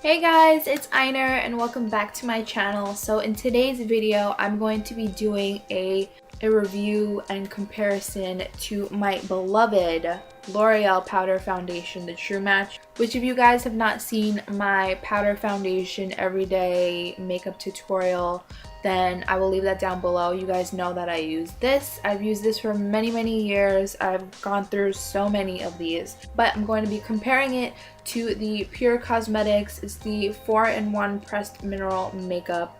Hey guys, it's Einer and welcome back to my channel. So in today's video, I'm going to be doing a review and comparison to my beloved L'Oreal Powder Foundation, the True Match, which if you guys have not seen my powder foundation everyday makeup tutorial, then I will leave that down below. You guys know that I use this. I've used this for many years. I've gone through so many of these, but I'm going to be comparing it to the Pur Cosmetics. It's the 4-in-1 pressed mineral makeup,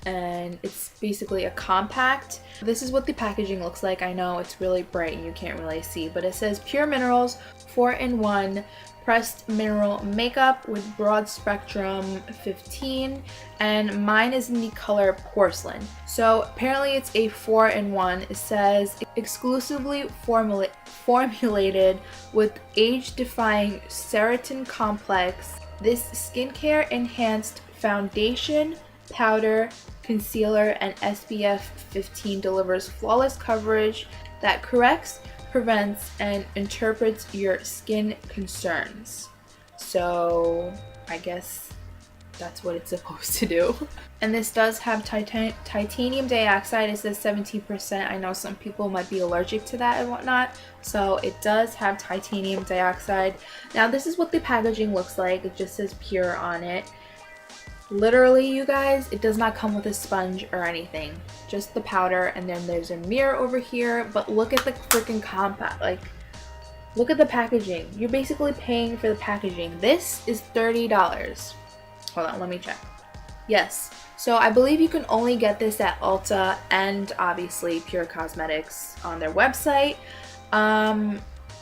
and it's basically a compact. This is what the packaging looks like. I know it's really bright and you can't really see, but it says Pure Minerals 4-in-1 pressed mineral makeup with broad spectrum 15, and mine is in the color porcelain. So apparently it's a 4-in-1. It says exclusively formulated with age-defying keratin complex. This skincare enhanced foundation, powder, concealer, and SPF 15 delivers flawless coverage that corrects, prevents, and interprets your skin concerns. So I guess that's what it's supposed to do. And this does have titanium dioxide. It says 17%. I know some people might be allergic to that and whatnot, so it does have titanium dioxide. Now this is what the packaging looks like. It just says Pure on it. Literally, you guys, it does not come with a sponge or anything, just the powder, and then there's a mirror over here. But look at the freaking compact, like, look at the packaging. You're basically paying for the packaging. This is $30. Hold on, let me check. Yes, so I believe you can only get this at Ulta and obviously Pur Cosmetics on their website.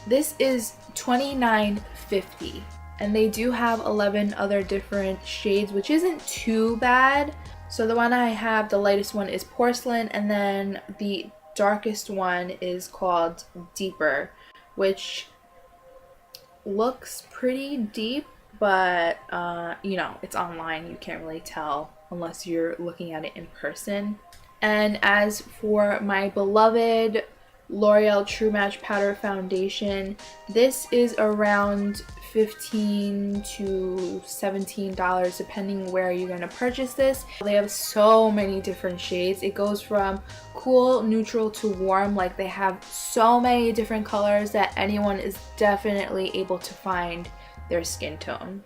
This is $29.50. And they do have 11 other different shades, which isn't too bad. So the one I have, the lightest one is porcelain, and then the darkest one is called Deeper, which looks pretty deep, but you know, it's online. You can't really tell unless you're looking at it in person. And as for my beloved L'Oreal True Match Powder Foundation, this is around $15 to $17 depending where you're going to purchase this. They have so many different shades. It goes from cool, neutral to warm. Like, they have so many different colors that anyone is definitely able to find their skin tone.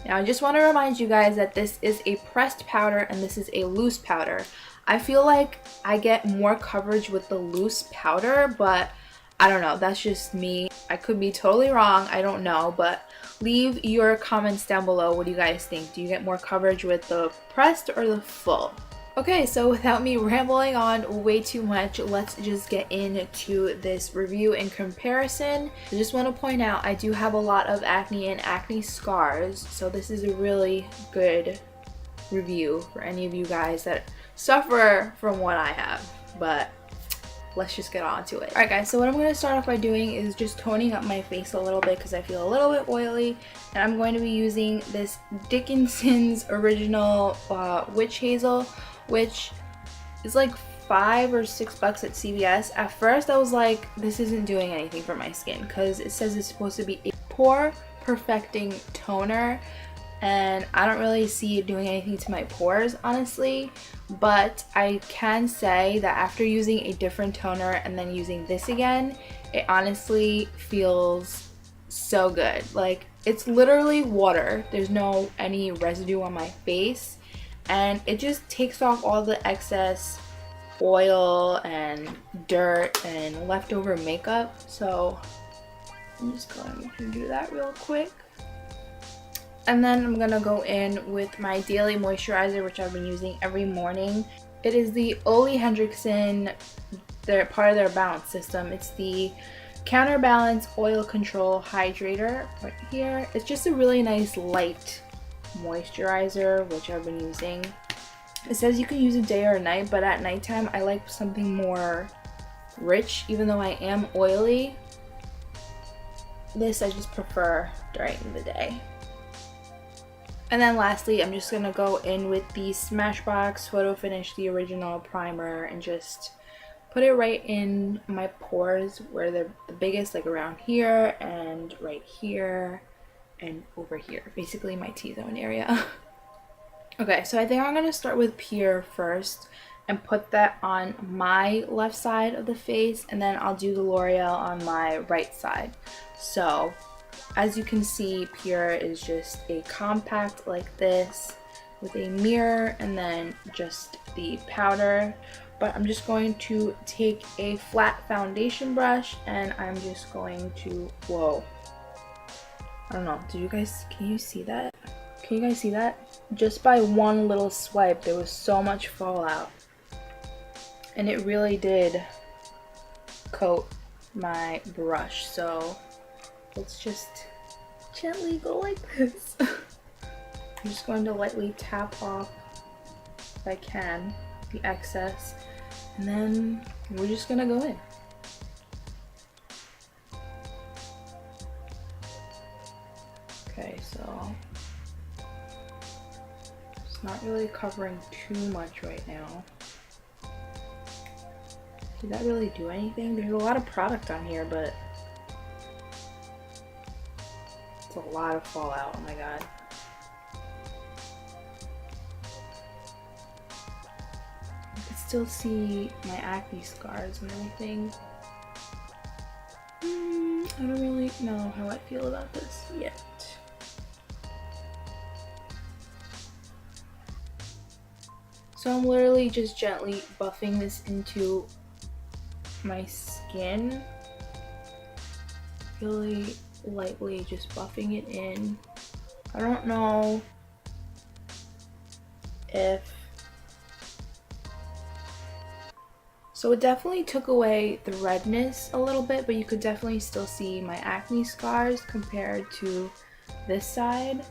Now I just want to remind you guys that this is a pressed powder and this is a loose powder. I feel like I get more coverage with the loose powder, but I don't know, that's just me. I could be totally wrong, I don't know, but leave your comments down below. What do you guys think? Do you get more coverage with the pressed or the full? Okay, so without me rambling on way too much, let's just get into this review and comparison. I just want to point out I do have a lot of acne and acne scars, so this is a really good review for any of you guys that suffer from what I have. But let's just get on to it. Alright guys, so what I'm going to start off by doing is just toning up my face a little bit because I feel a little bit oily, and I'm going to be using this Dickinson's Original Witch Hazel, which is like $5 or $6 at CVS. At first I was like, this isn't doing anything for my skin because it says it's supposed to be a pore perfecting toner, and I don't really see it doing anything to my pores, honestly. But I can say that after using a different toner and then using this again, it honestly feels so good. Like, it's literally water. There's no any residue on my face, and it just takes off all the excess oil and dirt and leftover makeup. So I'm just going to do that real quick. And then I'm gonna go in with my daily moisturizer, which I've been using every morning. It is the Ole Henriksen, they're part of their balance system. It's the Counterbalance Oil Control Hydrator right here. It's just a really nice light moisturizer, which I've been using. It says you can use it day or night, but at nighttime I like something more rich, even though I am oily. This I just prefer during the day. And then lastly, I'm just going to go in with the Smashbox Photo Finish, the original primer, and just put it right in my pores where they're the biggest, like around here and right here and over here, basically my T-zone area. Okay, so I think I'm gonna start with Pure first and put that on my left side of the face, and then I'll do the L'Oreal on my right side. So as you can see, Pure is just a compact like this with a mirror and then just the powder. But I'm just going to take a flat foundation brush and I'm just going to, whoa, I don't know, can you see that? Can you guys see that? Just by one little swipe, there was so much fallout. And it really did coat my brush. So let's just gently go like this. I'm just going to lightly tap off, if I can, the excess. And then we're just gonna go in. Okay, so it's not really covering too much right now. Did that really do anything? There's a lot of product on here, but it's a lot of fallout. Oh my god. You can still see my acne scars and everything. I don't really know how I feel about this yet. So I'm literally just gently buffing this into my skin. Really lightly just buffing it in. I don't know if... So it definitely took away the redness a little bit, but you could definitely still see my acne scars compared to this side.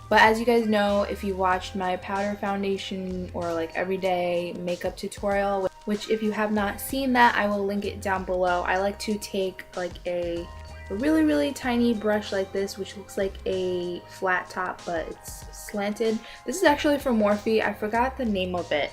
But as you guys know, if you watched my powder foundation or like everyday makeup tutorial, which if you have not seen that, I will link it down below. I like to take like a really tiny brush like this, which looks like a flat top, but it's slanted. This is actually from Morphe. I forgot the name of it,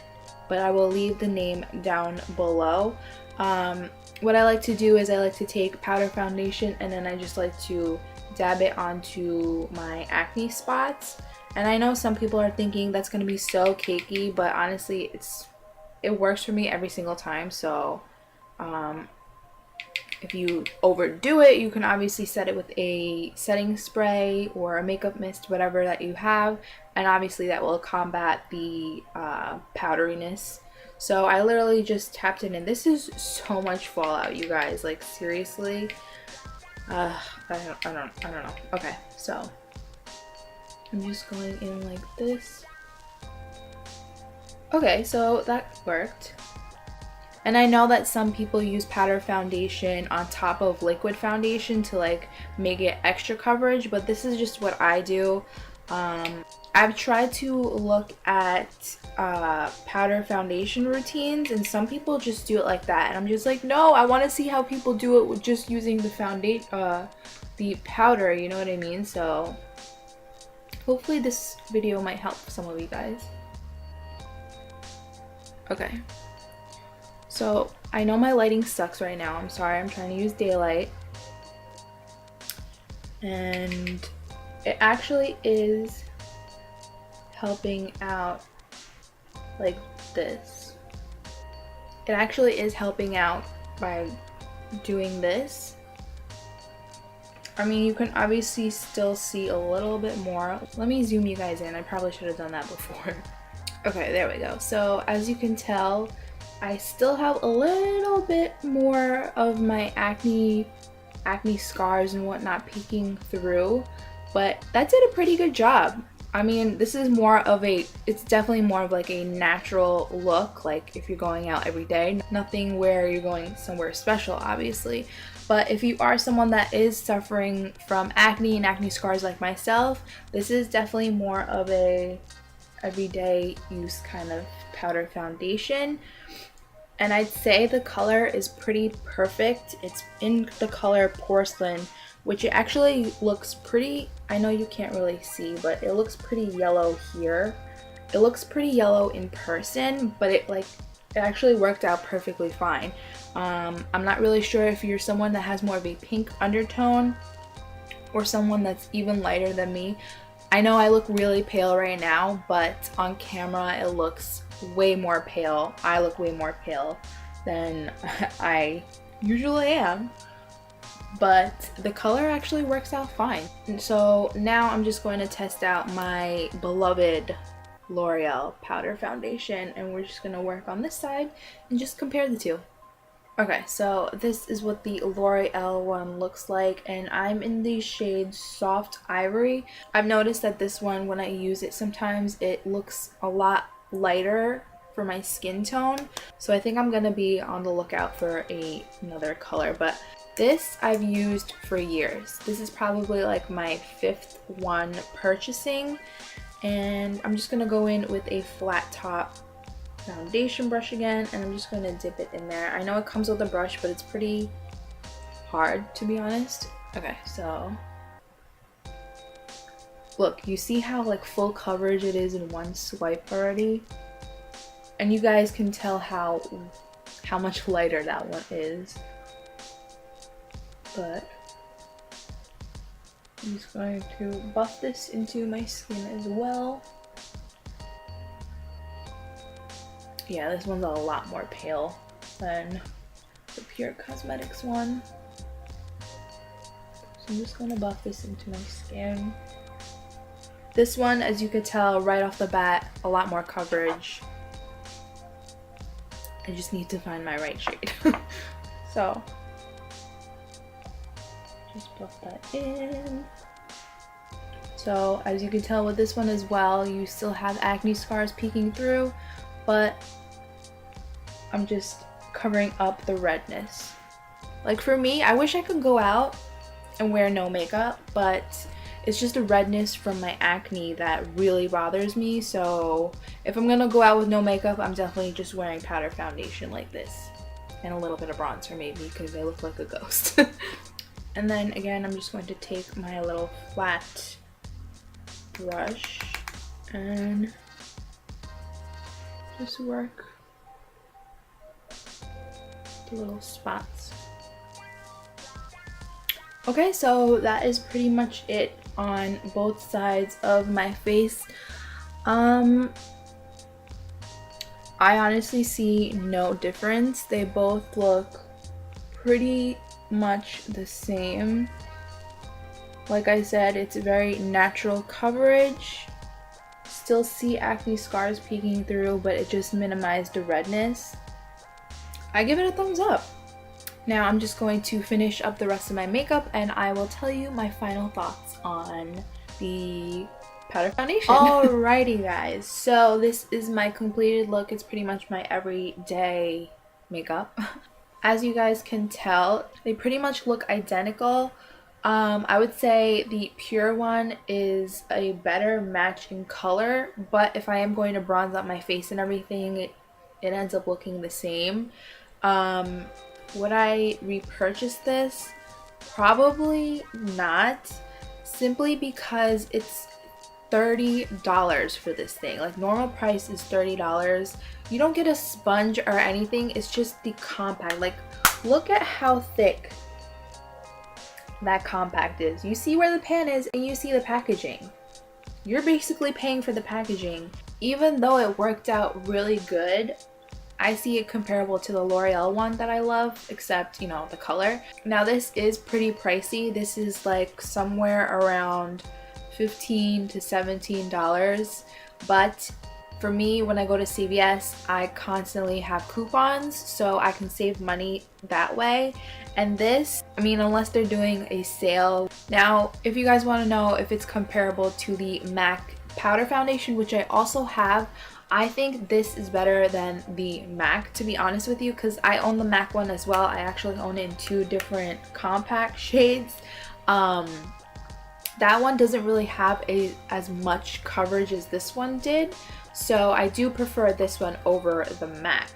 but I will leave the name down below. What I like to do is I like to take powder foundation and then I just like to dab it onto my acne spots. And I know some people are thinking that's going to be so cakey, but honestly it works for me every single time. So if you overdo it, you can obviously set it with a setting spray or a makeup mist, whatever that you have, and obviously that will combat the powderiness. So I literally just tapped it in. This is so much fallout, you guys, like seriously. I don't know. Okay, so I'm just going in like this. Okay, so that worked. And I know that some people use powder foundation on top of liquid foundation to like make it extra coverage, but this is just what I do. I've tried to look at powder foundation routines, and some people just do it like that, and I'm just like, no, I want to see how people do it with just using the the powder, you know what I mean? So hopefully this video might help some of you guys. Okay, so I know my lighting sucks right now. I'm sorry, I'm trying to use daylight, and it actually is helping out like this. It actually is helping out by doing this. I mean, you can obviously still see a little bit more. Let me zoom you guys in. I probably should have done that before. Okay, there we go. So as you can tell, I still have a little bit more of my acne scars and whatnot peeking through, but that did a pretty good job. I mean, this is more of it's definitely more of like a natural look, like if you're going out every day. Nothing where you're going somewhere special, obviously. But if you are someone that is suffering from acne and acne scars like myself, this is definitely more of a everyday use kind of powder foundation. And I'd say the color is pretty perfect. It's in the color Porcelain, which it actually looks pretty, I know you can't really see, but it looks pretty yellow here. It looks pretty yellow in person, but it actually worked out perfectly fine. I'm not really sure if you're someone that has more of a pink undertone, or someone that's even lighter than me. I know I look really pale right now, but on camera it looks way more pale. I look way more pale than I usually am, but the color actually works out fine. And so now I'm just going to test out my beloved L'Oreal powder foundation, and we're just going to work on this side and just compare the two. Okay, so this is what the L'Oreal one looks like, and I'm in the shade Soft Ivory. I've noticed that this one, when I use it, sometimes it looks a lot lighter for my skin tone, so I think I'm gonna be on the lookout for another color. But this I've used for years. This is probably like my 5th one purchasing, and I'm just gonna go in with a flat top foundation brush again, and I'm just going to dip it in there. I know it comes with a brush, but it's pretty hard, to be honest. Okay, so look, you see how like full coverage it is in one swipe already, and you guys can tell how much lighter that one is. But I'm just going to buff this into my skin as well. Yeah, this one's a lot more pale than the Pur Cosmetics one. So I'm just gonna buff this into my skin. This one, as you could tell right off the bat, a lot more coverage. I just need to find my right shade. So, just buff that in. So, as you can tell with this one as well, you still have acne scars peeking through, but I'm just covering up the redness. Like for me, I wish I could go out and wear no makeup, but it's just the redness from my acne that really bothers me. So if I'm gonna go out with no makeup, I'm definitely just wearing powder foundation like this and a little bit of bronzer maybe, because I look like a ghost. And then again, I'm just going to take my little flat brush and just work the little spots. Okay, so that is pretty much it on both sides of my face. I honestly see no difference. They both look pretty much the same. Like I said, it's very natural coverage. Still see acne scars peeking through, but it just minimized the redness. I give it a thumbs up. Now I'm just going to finish up the rest of my makeup, and I will tell you my final thoughts on the powder foundation. Alrighty guys, so this is my completed look. It's pretty much my everyday makeup. As you guys can tell, they pretty much look identical. I would say the Pure one is a better match in color, but if I am going to bronze up my face and everything, it ends up looking the same. Would I repurchase this? Probably not, simply because it's $30 for this thing. Like, normal price is $30. You don't get a sponge or anything, it's just the compact. Like, look at how thick that compact is. You see where the pan is and you see the packaging. You're basically paying for the packaging. Even though it worked out really good, I see it comparable to the L'Oreal one that I love, except, you know, the color. Now this is pretty pricey. This is like somewhere around $15 to $17, but for me, when I go to CVS, I constantly have coupons, so I can save money that way. And this, I mean, unless they're doing a sale. Now, if you guys want to know if it's comparable to the MAC powder foundation, which I also have, I think this is better than the MAC, to be honest with you, because I own the MAC one as well. I actually own it in 2 different compact shades. That one doesn't really have as much coverage as this one did, so I do prefer this one over the MAC.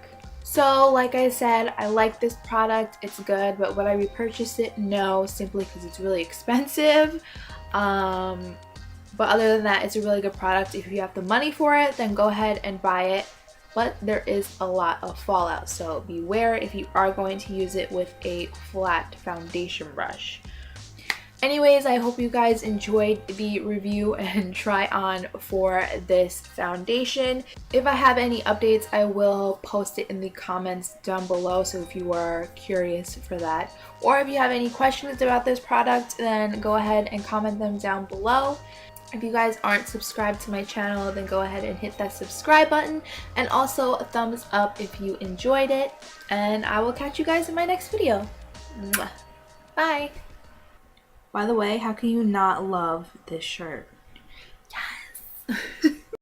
So like I said, I like this product, it's good, but would I repurchase it? No, simply because it's really expensive. But other than that, it's a really good product. If you have the money for it, then go ahead and buy it. But there is a lot of fallout, so beware if you are going to use it with a flat foundation brush. Anyways, I hope you guys enjoyed the review and try on for this foundation. If I have any updates, I will post it in the comments down below, so if you are curious for that. Or if you have any questions about this product, then go ahead and comment them down below. If you guys aren't subscribed to my channel, then go ahead and hit that subscribe button, and also a thumbs up if you enjoyed it. And I will catch you guys in my next video. Mwah. Bye! By the way, how can you not love this shirt?